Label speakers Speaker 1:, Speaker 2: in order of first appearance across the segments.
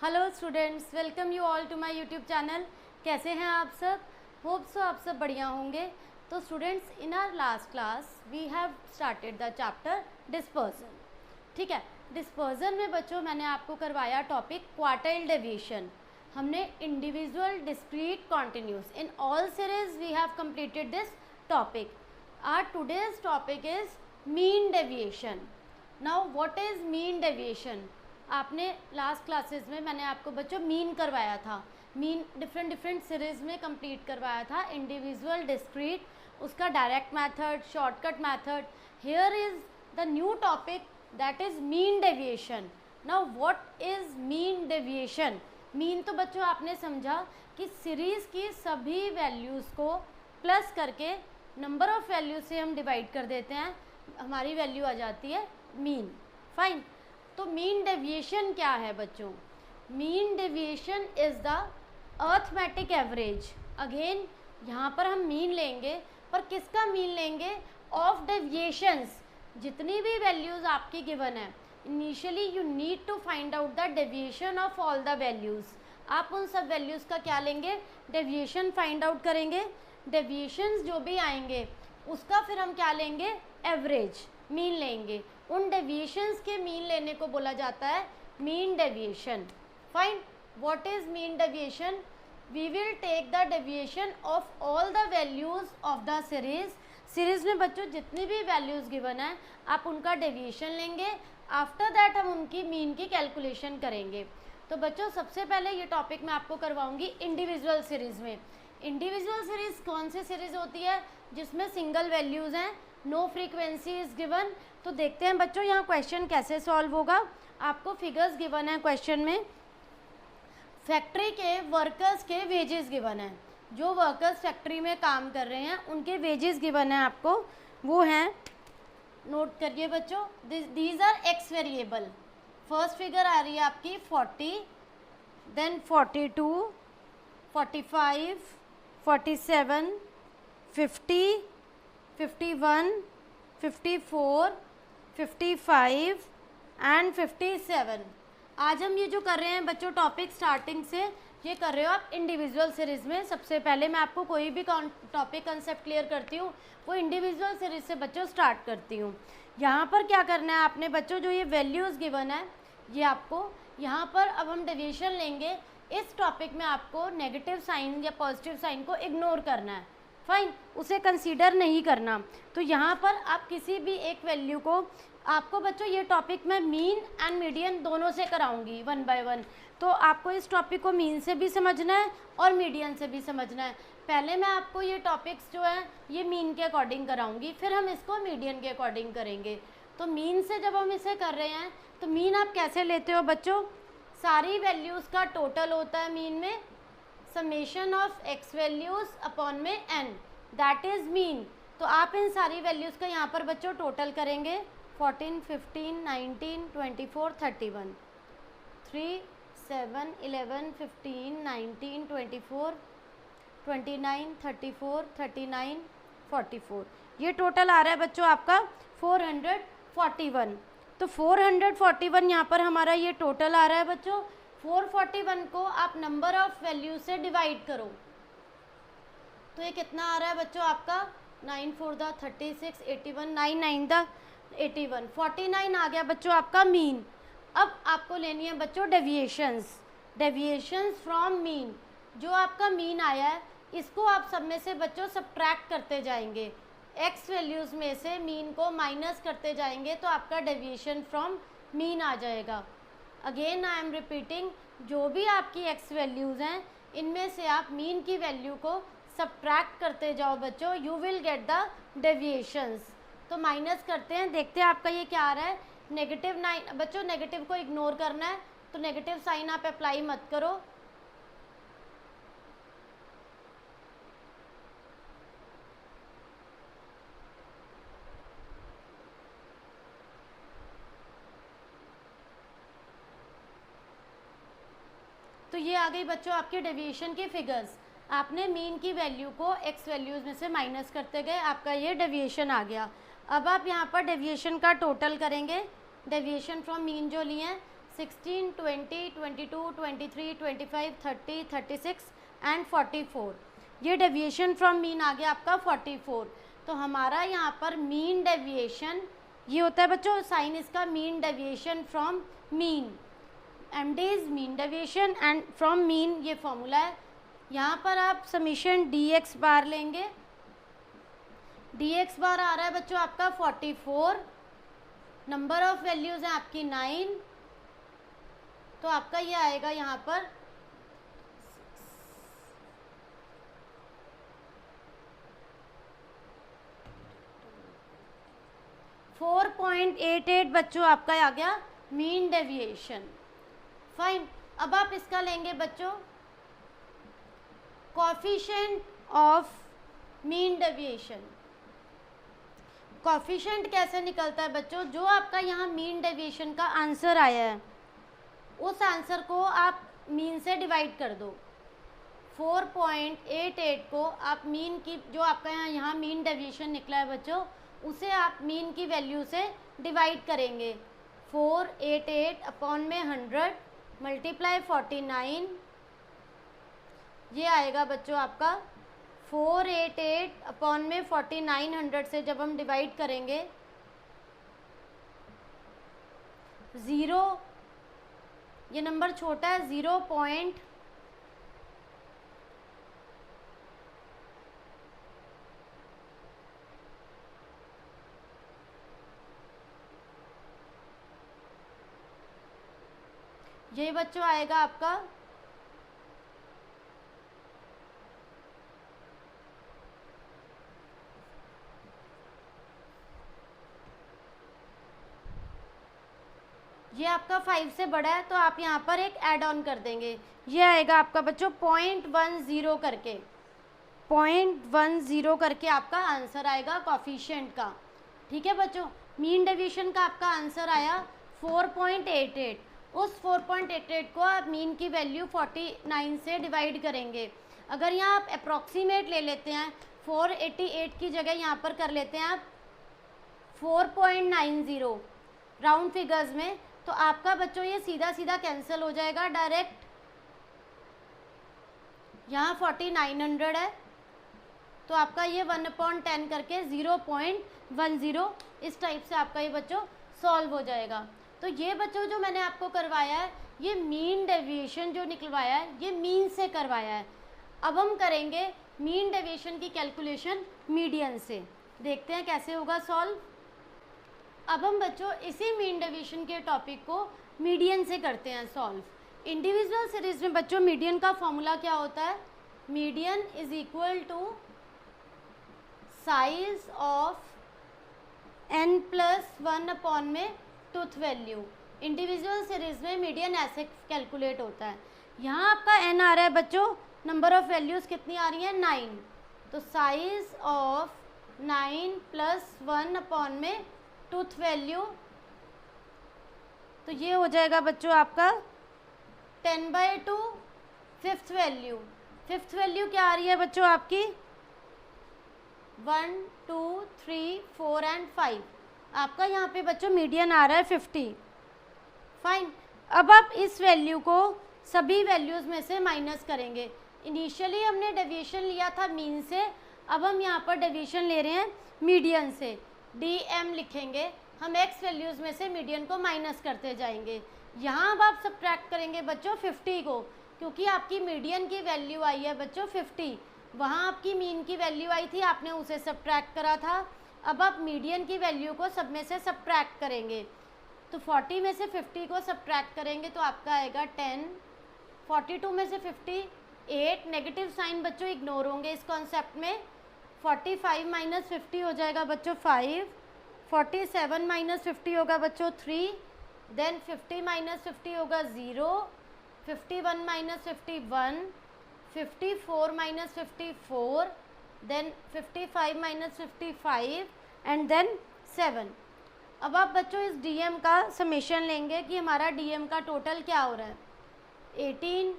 Speaker 1: Hello students, welcome you all to my YouTube channel. कैसे हैं आप सब? होप सो आप सब बढ़िया होंगे। तो students, in our last class we have started the chapter dispersion. ठीक है, डिस्पर्जन में बच्चों मैंने आपको करवाया टॉपिक क्वार्टाइल डेविएशन। हमने individual, discrete, continuous in all series we have completed this topic. Our today's topic is mean deviation. Now what is mean deviation? आपने last classes में मैंने आपको बच्चों मीन करवाया था। मीन डिफरेंट सीरीज में complete करवाया था, इंडिविजुअल, डिस्क्रीट, उसका direct method, shortcut method. Here is the new topic that is mean deviation. Now what is mean deviation? Mean तो बच्चों आपने समझा कि सीरीज की सभी वैल्यूज़ को प्लस करके नंबर ऑफ वैल्यू से हम डिवाइड कर देते हैं, हमारी वैल्यू आ जाती है मीन। फाइन। तो मीन डेविएशन क्या है बच्चों? Mean deviation is the arithmetic average. Again यहाँ पर हम मीन लेंगे, पर किसका मीन लेंगे? Of deviations. जितनी भी वैल्यूज़ आपकी गिवन है, initially you need to find out the deviation of all the values. आप उन सब वैल्यूज़ का क्या लेंगे? डेविएशन फाइंड आउट करेंगे। डेविएशंस जो भी आएंगे उसका फिर हम क्या लेंगे? एवरेज, मीन लेंगे। उन डेविएशंस के मीन लेने को बोला जाता है mean deviation. Fine. What is mean deviation? We will take the deviation of all the values of the series में बच्चों जितनी भी वैल्यूज गिवन है आप उनका डेविएशन लेंगे। आफ्टर दैट हम उनकी मीन की कैलकुलेशन करेंगे। तो बच्चों सबसे पहले ये टॉपिक मैं आपको करवाऊंगी इंडिविजुअल सीरीज में। इंडिविजुअल सीरीज कौन सी सीरीज होती है? जिसमें सिंगल वैल्यूज हैं, नो फ्रीक्वेंसी इज गिवन। तो देखते हैं बच्चों यहाँ क्वेश्चन कैसे सॉल्व होगा। आपको फिगर्स गिवन है क्वेश्चन में। फैक्ट्री के वर्कर्स के वेजेस गिवन है। जो वर्कर्स फैक्ट्री में काम कर रहे हैं उनके वेजेस गिवन है आपको, वो हैं, नोट करिए बच्चों, these are X variable. First figure आ रही है आपकी 40, देन 42, 45, 47, 50, 51, 54, 55 एंड 57। आज हम ये जो कर रहे हैं बच्चों टॉपिक स्टार्टिंग से ये कर रहे हो आप इंडिविजुअल सीरीज़ में। सबसे पहले मैं आपको कोई भी टॉपिक कंसेप्ट क्लियर करती हूँ वो इंडिविजुअल सीरीज़ से बच्चों स्टार्ट करती हूँ। यहाँ पर क्या करना है आपने बच्चों, जो ये वैल्यूज़ गिवन है ये आपको यहाँ पर अब हम डेविएशन लेंगे। इस टॉपिक में आपको नेगेटिव साइन या पॉजिटिव साइन को इग्नोर करना है। फाइन, उसे कंसीडर नहीं करना। तो यहाँ पर आप किसी भी एक वैल्यू को, आपको बच्चों ये टॉपिक मैं मीन एंड मीडियन दोनों से कराऊंगी वन बाय वन। तो आपको इस टॉपिक को मीन से भी समझना है और मीडियन से भी समझना है। पहले मैं आपको ये टॉपिक्स जो है ये मीन के अकॉर्डिंग कराऊंगी, फिर हम इसको मीडियन के अकॉर्डिंग करेंगे। तो मीन से जब हम इसे कर रहे हैं तो मीन आप कैसे लेते हो बच्चों? सारी वैल्यूज़ का टोटल होता है मीन में, summation of x values upon में एन, दैट इज मीन। तो आप इन सारी वैल्यूज़ का यहाँ पर बच्चों टोटल करेंगे। 14, 15, 19, 24, 31, 3, 7, 11, 15, 19, 24, 29, 34, 39, 44। ये टोटल आ रहा है बच्चों आपका 441। तो 441 यहाँ पर हमारा ये टोटल आ रहा है बच्चों। 441 को आप नंबर ऑफ वैल्यू से डिवाइड करो तो ये कितना आ रहा है बच्चों आपका? 9 4 दा 36, 81, 9 9 दा 81, 49 आ गया बच्चों आपका मीन। अब आपको लेनी है बच्चों डेविएशंस। डेविएशंस फ्रॉम मीन, जो आपका मीन आया है इसको आप सब में से बच्चों सब्ट्रैक्ट करते जाएंगे। एक्स वैल्यूज़ में से मीन को माइनस करते जाएंगे तो आपका डेविएशन फ्रॉम मीन आ जाएगा। अगेन आई एम रिपीटिंग, जो भी आपकी एक्स वैल्यूज़ हैं इनमें से आप मीन की वैल्यू को सब्ट्रैक्ट करते जाओ बच्चों, you will get the deviations. तो माइनस करते हैं, देखते हैं आपका ये क्या आ रहा है। -9 बच्चों, नेगेटिव को इग्नोर करना है तो नेगेटिव साइन आप अप्लाई मत करो। तो ये आ गई बच्चों आपके डेविएशन की फिगर्स। आपने मीन की वैल्यू को एक्स वैल्यूज़ में से माइनस करते गए, आपका ये डेविएशन आ गया। अब आप यहाँ पर डेविएशन का टोटल करेंगे। डेविएशन फ्रॉम मीन जो लिए हैं 16, 20, 22, 23, 25, 30, 36 एंड 44। ये डेविएशन फ्रॉम मीन आ गया आपका 44। तो हमारा यहाँ पर मीन डेविएशन ये होता है बच्चों, साइन इसका mean deviation from mean, MD is mean deviation and from mean ये फॉर्मूला है। यहाँ पर आप समीशन डी एक्स बार लेंगे, डी एक्स बार आ रहा है बच्चों आपका 44, नंबर ऑफ वैल्यूज़ हैं आपकी 9, तो आपका ये आएगा यहाँ पर 4.88 बच्चों आपका आ गया मीन डेविएशन। फाइन, अब आप इसका लेंगे बच्चों coefficient of mean deviation. Coefficient कैसे निकलता है बच्चों, जो आपका यहाँ मीन डेविएशन का आंसर आया है उस आंसर को आप मीन से डिवाइड कर दो। 4.88 को आप मीन की, जो आपका यहाँ मीन डेविएशन निकला है बच्चों, उसे आप मीन की वैल्यू से डिवाइड करेंगे। 488 अपॉन में 100 मल्टीप्लाई 49, ये आएगा बच्चों आपका 488 अपॉन में 4900 से जब हम डिवाइड करेंगे 0, ये नंबर छोटा है 0. ये बच्चों आएगा आपका ये आपका 5 से बड़ा है तो आप यहाँ पर एक ऐड ऑन कर देंगे। ये आएगा आपका बच्चों 0.10 करके, 0.10 करके आपका आंसर आएगा कोएफिशिएंट का। ठीक है बच्चों, मीन डेविएशन का आपका आंसर आया 4.88। उस 4.88 को आप मीन की वैल्यू 49 से डिवाइड करेंगे। अगर यहाँ आप अप्रॉक्सीमेट ले लेते हैं, 488 की जगह यहाँ पर कर लेते हैं आप 4.90 राउंड फिगर्स में, तो आपका बच्चों ये सीधा सीधा कैंसिल हो जाएगा डायरेक्ट। यहाँ 4900 है तो आपका ये 1/10 करके 0.10 इस टाइप से आपका ये बच्चों सॉल्व हो जाएगा। तो ये बच्चों जो मैंने आपको करवाया है, ये मीन डेविएशन जो निकलवाया है ये मीन से करवाया है। अब हम करेंगे मीन डेविएशन की कैलकुलेशन मीडियन से, देखते हैं कैसे होगा सॉल्व। अब हम बच्चों इसी मीन डेविएशन के टॉपिक को मीडियन से करते हैं सॉल्व। इंडिविजुअल सीरीज में बच्चों मीडियन का फॉर्मूला क्या होता है, median is equal to size of n+1 upon में टूथ वैल्यू। इंडिविजुअल सीरीज में मीडियन ऐसे कैलकुलेट होता है। यहाँ आपका n आ रहा है बच्चों, नंबर ऑफ वैल्यूज़ कितनी आ रही है 9, तो साइज ऑफ 9+1 अपॉन में टूथ वैल्यू, तो ये हो जाएगा बच्चों आपका 10/2। फिफ्थ वैल्यू क्या आ रही है बच्चों आपकी 1, 2, 3, 4 एंड 5। आपका यहाँ पे बच्चों मीडियन आ रहा है 50। फाइन, अब आप इस वैल्यू को सभी वैल्यूज़ में से माइनस करेंगे। इनिशियली हमने डेविएशन लिया था मीन से, अब हम यहाँ पर डेविएशन ले रहे हैं मीडियन से। DM लिखेंगे, हम x वैल्यूज़ में से मीडियन को माइनस करते जाएंगे। यहाँ अब आप सब्ट्रैक्ट करेंगे बच्चों 50 को, क्योंकि आपकी मीडियन की वैल्यू आई है बच्चों 50, वहाँ आपकी मीन की वैल्यू आई थी, आपने उसे सब्ट्रैक्ट करा था। अब आप मीडियन की वैल्यू को सब में से सब्ट्रैक्ट करेंगे, तो 40 में से 50 को सब्ट्रैक्ट करेंगे तो आपका आएगा 10, 42 में से 58, नेगेटिव साइन बच्चों इग्नोर होंगे इस कॉन्सेप्ट में। 45 माइनस 50 हो जाएगा बच्चों 5, 47 माइनस 50 होगा बच्चों 3, देन 50 माइनस 50 होगा 0, 51 minus 51, 54 minus 54, then 55 minus 55 and then 7। अब आप बच्चों इस DM का समेशन लेंगे कि हमारा DM का टोटल क्या हो रहा है, 18,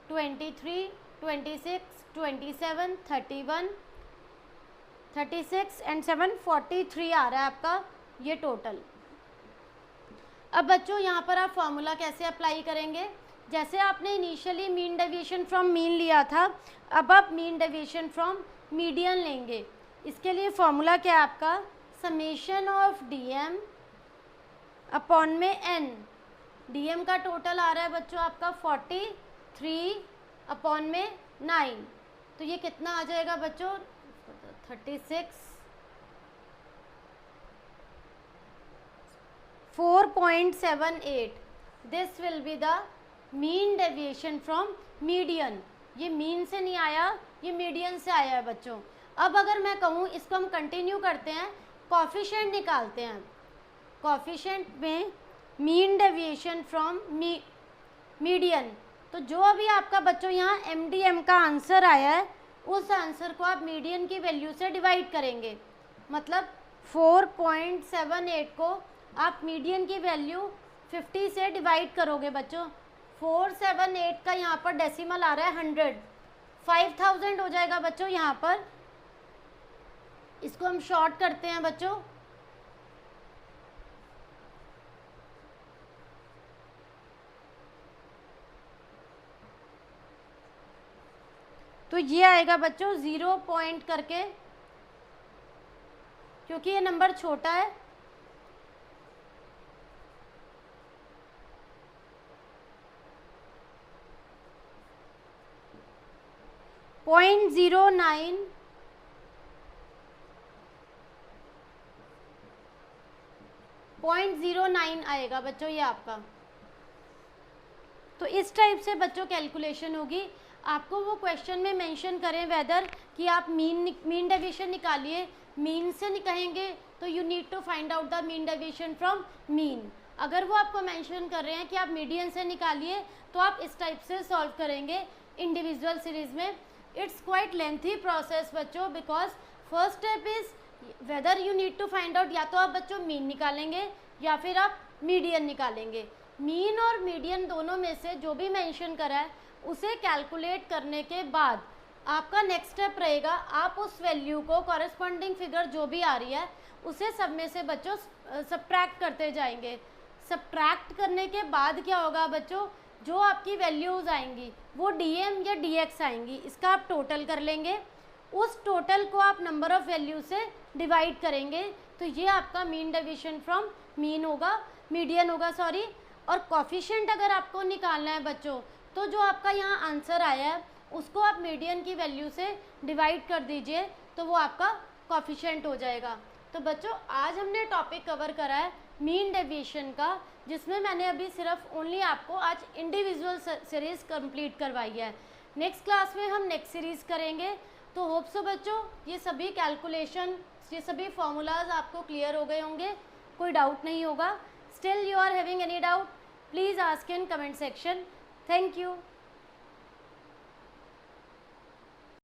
Speaker 1: 23, 26, 27, 31, 36 एंड 7 43 आ रहा है आपका ये टोटल। अब बच्चों यहाँ पर आप फॉर्मूला कैसे अप्लाई करेंगे, जैसे आपने initially mean deviation from mean लिया था, अब आप मीन डेविएशन फ्रॉम मीडियन लेंगे। इसके लिए फॉर्मूला क्या है आपका, समेशन ऑफ डीएम अपॉन में एन। डीएम का टोटल आ रहा है बच्चों आपका 43 अपॉन में 9, तो ये कितना आ जाएगा बच्चों 36 4.78। This will be the mean deviation from median. ये मीन से नहीं आया, ये मीडियन से आया है बच्चों। अब अगर मैं कहूँ इसको हम कंटिन्यू करते हैं, कॉफिशिएंट निकालते हैं। कॉफिशिएंट में मीन डेविएशन फ्रॉम मीडियन, तो जो अभी आपका बच्चों यहाँ MDM का आंसर आया है, उस आंसर को आप मीडियन की वैल्यू से डिवाइड करेंगे। मतलब 4.78 को आप मीडियन की वैल्यू 50 से डिवाइड करोगे बच्चों। 478 का यहाँ पर डेसिमल आ रहा है 100, 5000 हो जाएगा बच्चों यहाँ पर। इसको हम शॉर्ट करते हैं बच्चों, तो ये आएगा बच्चों 0 पॉइंट करके, क्योंकि ये नंबर छोटा है, .09 आएगा बच्चों ये आपका। तो इस टाइप से बच्चों कैलकुलेशन होगी। आपको वो क्वेश्चन में मेंशन करें वेदर कि आप मीन डेविएशन निकालिए, मीन से कहेंगे तो you need to find out the mean deviation from mean. अगर वो आपको मेंशन कर रहे हैं कि आप मीडियन से निकालिए, तो आप इस टाइप से सॉल्व करेंगे इंडिविजुअल सीरीज में। इट्स क्वाइट लेंथी प्रोसेस बच्चों, because first step is whether you need to find out, या तो आप बच्चों मीन निकालेंगे या फिर आप मीडियन निकालेंगे। मीन और मीडियन दोनों में से जो भी मेंशन करा है उसे कैलकुलेट करने के बाद आपका नेक्स्ट स्टेप रहेगा, आप उस वैल्यू को कॉरेस्पॉन्डिंग फिगर जो भी आ रही है उसे सब में से बच्चों सब्ट्रैक्ट करते जाएंगे। सब्ट्रैक्ट करने के बाद क्या होगा बच्चों, जो आपकी वैल्यूज़ आएंगी वो DM या DX आएंगी, इसका आप टोटल कर लेंगे। उस टोटल को आप नंबर ऑफ़ वैल्यू से डिवाइड करेंगे, तो ये आपका मीन डेविएशन फ्रॉम मीन होगा, मीडियन होगा सॉरी। और कॉफिशिएंट अगर आपको निकालना है बच्चों, तो जो आपका यहाँ आंसर आया है उसको आप मीडियन की वैल्यू से डिवाइड कर दीजिए, तो वो आपका कॉफिशिएंट हो जाएगा। तो बच्चों आज हमने टॉपिक कवर करा है मीन डेविएशन का, जिसमें मैंने अभी सिर्फ ओनली आपको आज इंडिविजुअल सीरीज़ कंप्लीट करवाई है। नेक्स्ट क्लास में हम नेक्स्ट सीरीज़ करेंगे। तो होप सो बच्चों ये सभी कैलकुलेशन, ये सभी फॉर्मूलाज आपको क्लियर हो गए होंगे, कोई डाउट नहीं होगा। Still you are having any doubt, please ask in comment section. Thank you.